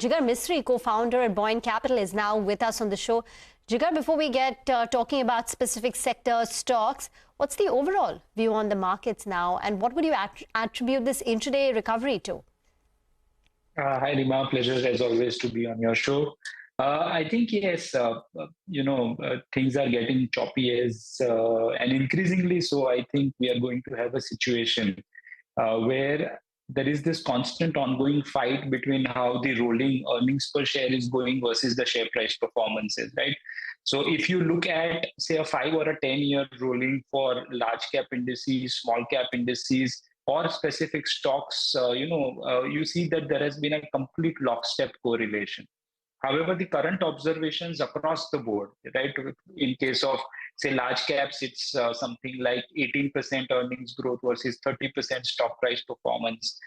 Jigar Mistry, co-founder at Buoyant Capital, is now with us on the show. Jigar, before we get talking about specific sector stocks, what's the overall view on the markets now, and what would you attribute this intraday recovery to? Hi, Rima. Pleasure as always to be on your show. I think yes, things are getting choppy and increasingly so. I think we are going to have a situation where there is this constant ongoing fight between how the rolling earnings per share is going versus the share price performances, right? So if you look at, say, a 5 or a 10-year rolling for large cap indices, small cap indices, or specific stocks, you see that there has been a complete lockstep correlation. However, the current observations across the board, right? In case of, say, large caps, it's something like 18% earnings growth versus 30% stock price performance.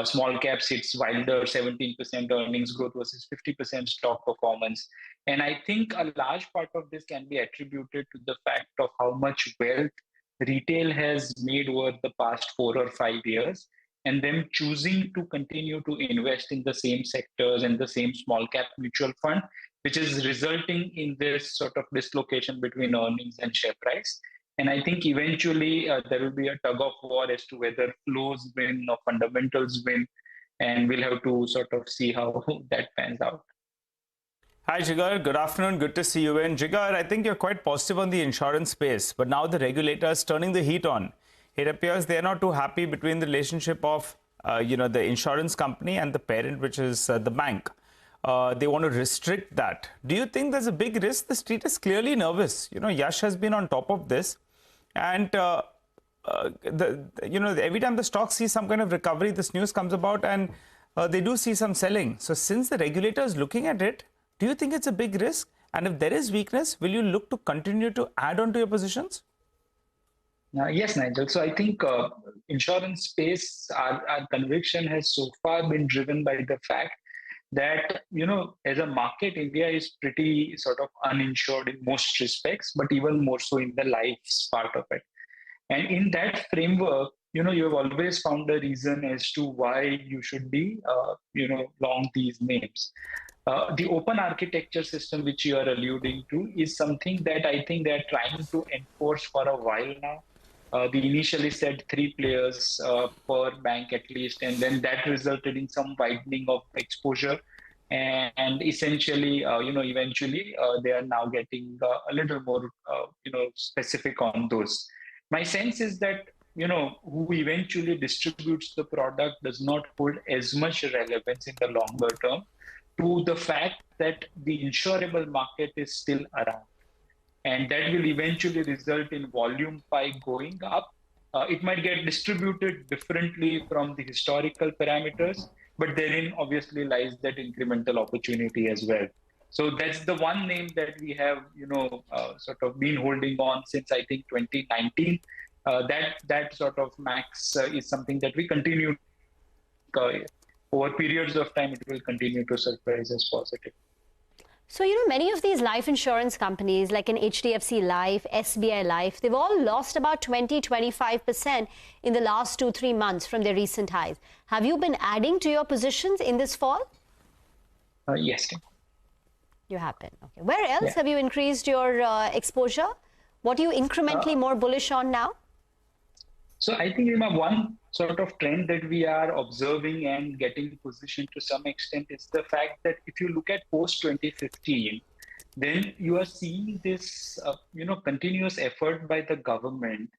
Small caps, it's wilder 17% earnings growth versus 50% stock performance. And I think a large part of this can be attributed to the fact of how much wealth retail has made over the past 4 or 5 years, and them choosing to continue to invest in the same sectors and the same small cap mutual fund, which is resulting in this sort of dislocation between earnings and share price. And I think eventually there will be a tug of war as to whether flows win or fundamentals win, and we'll have to sort of see how that pans out. Hi, Jigar. Good afternoon. Good to see you. And Jigar, I think you're quite positive on the insurance space, but now the regulator is turning the heat on. It appears they're not too happy between the relationship of, the insurance company and the parent, which is the bank. They want to restrict that. Do you think there's a big risk? The street is clearly nervous. Yash has been on top of this. And, every time the stock sees some kind of recovery, this news comes about and they do see some selling. So since the regulator is looking at it, do you think it's a big risk? And if there is weakness, will you look to continue to add on to your positions? Yes, Nigel. So I think insurance space, our conviction has so far been driven by the fact that, as a market, India is pretty sort of uninsured in most respects, but even more so in the lives part of it. And in that framework, you have always found a reason as to why you should be, long these names. The open architecture system, which you are alluding to, is something that I think they're trying to enforce for a while now. They initially said 3 players per bank at least, and then that resulted in some widening of exposure. And essentially, eventually they are now getting a little more, specific on those. My sense is that, who eventually distributes the product does not hold as much relevance in the longer term to the fact that the insurable market is still around. And that will eventually result in volume pie going up. It might get distributed differently from the historical parameters, but therein obviously lies that incremental opportunity as well. So that's the one name that we have, sort of been holding on since I think 2019. That sort of max is something that we continue over periods of time. It will continue to surprise us positive. So, many of these life insurance companies like an HDFC Life, SBI Life, they've all lost about 20-25% in the last 2-3 months from their recent highs. Have you been adding to your positions in this fall? Yes. You have been. Okay. Where else have you increased your exposure? What are you incrementally more bullish on now? So I think, one sort of trend that we are observing and getting positioned to some extent is the fact that if you look at post 2015, then you are seeing this, continuous effort by the government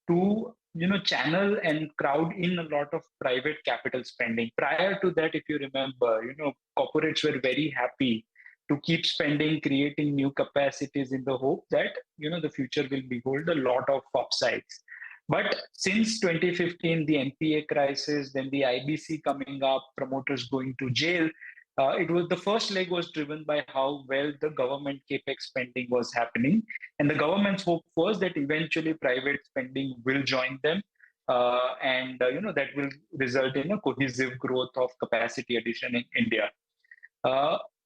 to, channel and crowd in a lot of private capital spending. Prior to that, if you remember, corporates were very happy to keep spending, creating new capacities in the hope that, the future will behold a lot of upsides. But since 2015, the NPA crisis, then the IBC coming up, promoters going to jail, the first leg was driven by how well the government capex spending was happening. And the government's hope was that eventually private spending will join them. That will result in a cohesive growth of capacity addition in India.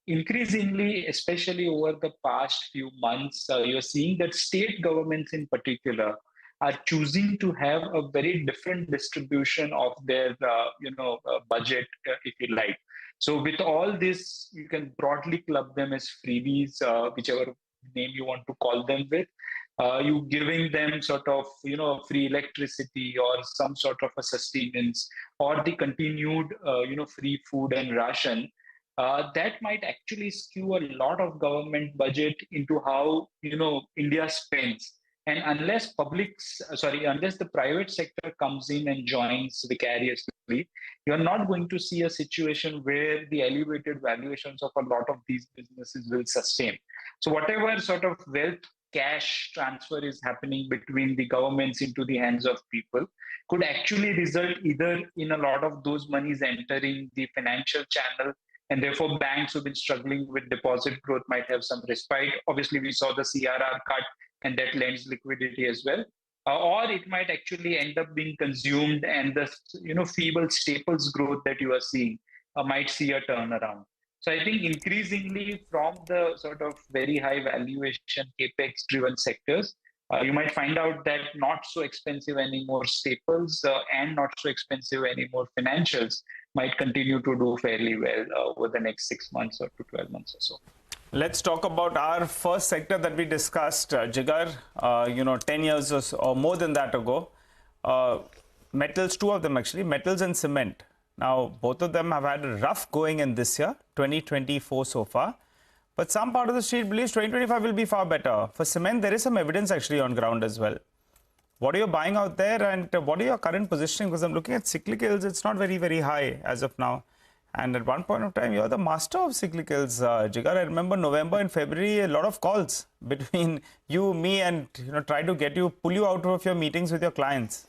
Increasingly, especially over the past few months, you're seeing that state governments in particular are choosing to have a very different distribution of their, budget, if you like. So with all this, you can broadly club them as freebies, whichever name you want to call them with. You giving them sort of, free electricity or some sort of a sustenance or the continued, free food and ration. That might actually skew a lot of government budget into how, India spends. And unless the private sector comes in and joins vicariously, you're not going to see a situation where the elevated valuations of a lot of these businesses will sustain. So whatever sort of wealth cash transfer is happening between the governments into the hands of people could actually result either in a lot of those monies entering the financial channel, and therefore banks who've been struggling with deposit growth might have some respite. Obviously, we saw the CRR cut, and that lends liquidity as well. Or it might actually end up being consumed, and the feeble staples growth that you are seeing might see a turnaround. So I think increasingly from the sort of very high valuation capex driven sectors, you might find out that not so expensive anymore staples and not so expensive anymore financials might continue to do fairly well over the next 6 months or to 12 months or so. Let's talk about our first sector that we discussed, Jigar, 10 years or more than that ago. Metals, two of them actually, metals and cement. Now, both of them have had a rough going in this year, 2024 so far. But some part of the street believes 2025 will be far better. For cement, there is some evidence actually on ground as well. What are you buying out there, and what are your current positioning? Because I'm looking at cyclicals, it's not very, very high as of now. And at one point of time, you're the master of cyclicals, Jigar. I remember November and February, a lot of calls between you, me, and try to pull you out of your meetings with your clients.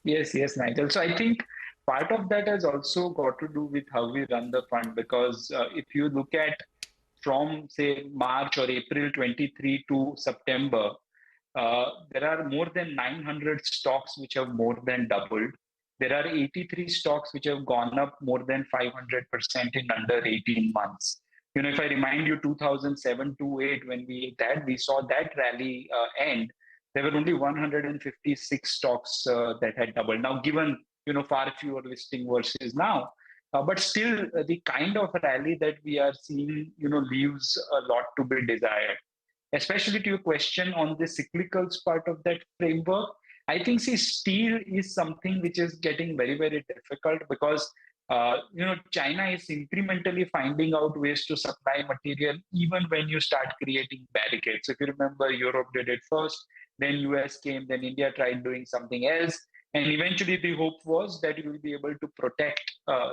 Yes, Nigel. So I think part of that has also got to do with how we run the fund, because if you look at from say March or April 23 to September, there are more than 900 stocks which have more than doubled. There are 83 stocks which have gone up more than 500% in under 18 months. If I remind you, 2007 to 8, when we saw that rally end, there were only 156 stocks that had doubled. Now, given far fewer listing versus now, but still the kind of rally that we are seeing, leaves a lot to be desired. Especially to your question on the cyclicals part of that framework, I think steel is something which is getting very, very difficult because China is incrementally finding out ways to supply material even when you start creating barricades. If you remember, Europe did it first, then US came, then India tried doing something else. And eventually the hope was that you will be able to protect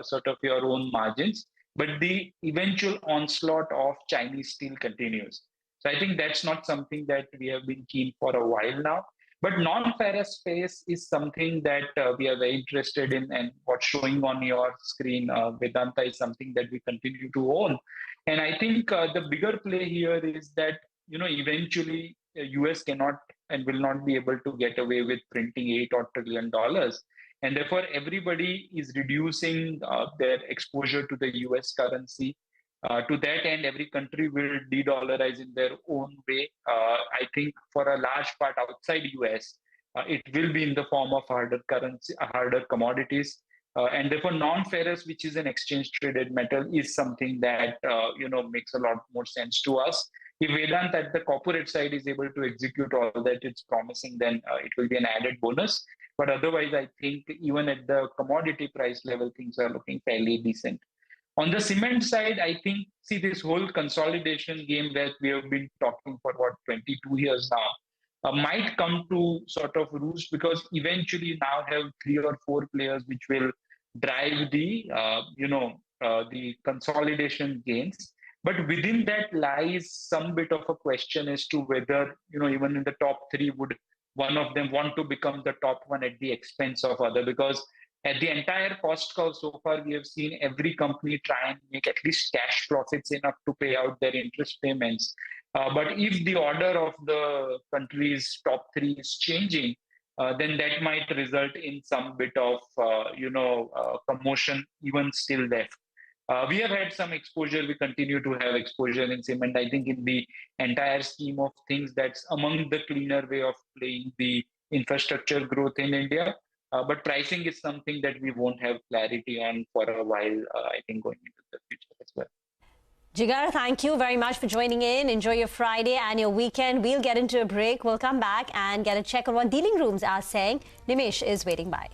sort of your own margins. But the eventual onslaught of Chinese steel continues. So I think that's not something that we have been keen for a while now. But non-ferrous space is something that we are very interested in, and what's showing on your screen, Vedanta, is something that we continue to own. And I think the bigger play here is that eventually US cannot and will not be able to get away with printing $8 trillion. And therefore, everybody is reducing their exposure to the US currency. To that end, every country will de-dollarize in their own way. I think for a large part outside US, it will be in the form of harder currency, harder commodities. And therefore, non-ferrous, which is an exchange-traded metal, is something that makes a lot more sense to us. If Vedanta at the corporate side is able to execute all that it's promising, then it will be an added bonus. But otherwise, I think even at the commodity price level, things are looking fairly decent. On the cement side, I think, this whole consolidation game that we have been talking for 22 years now might come to sort of roost, because eventually now have 3 or 4 players which will drive the consolidation gains. But within that lies some bit of a question as to whether, even in the top 3, would one of them want to become the top one at the expense of other? Because at the entire cost curve so far, we have seen every company try and make at least cash profits enough to pay out their interest payments. But if the order of the country's top 3 is changing, then that might result in some bit of, commotion even still left. We have had some exposure. We continue to have exposure in cement. I think in the entire scheme of things, that's among the cleaner way of playing the infrastructure growth in India. But pricing is something that we won't have clarity on for a while, I think, going into the future as well. Jigar, thank you very much for joining in. Enjoy your Friday and your weekend. We'll get into a break. We'll come back and get a check on what dealing rooms are saying. Nimish is waiting by.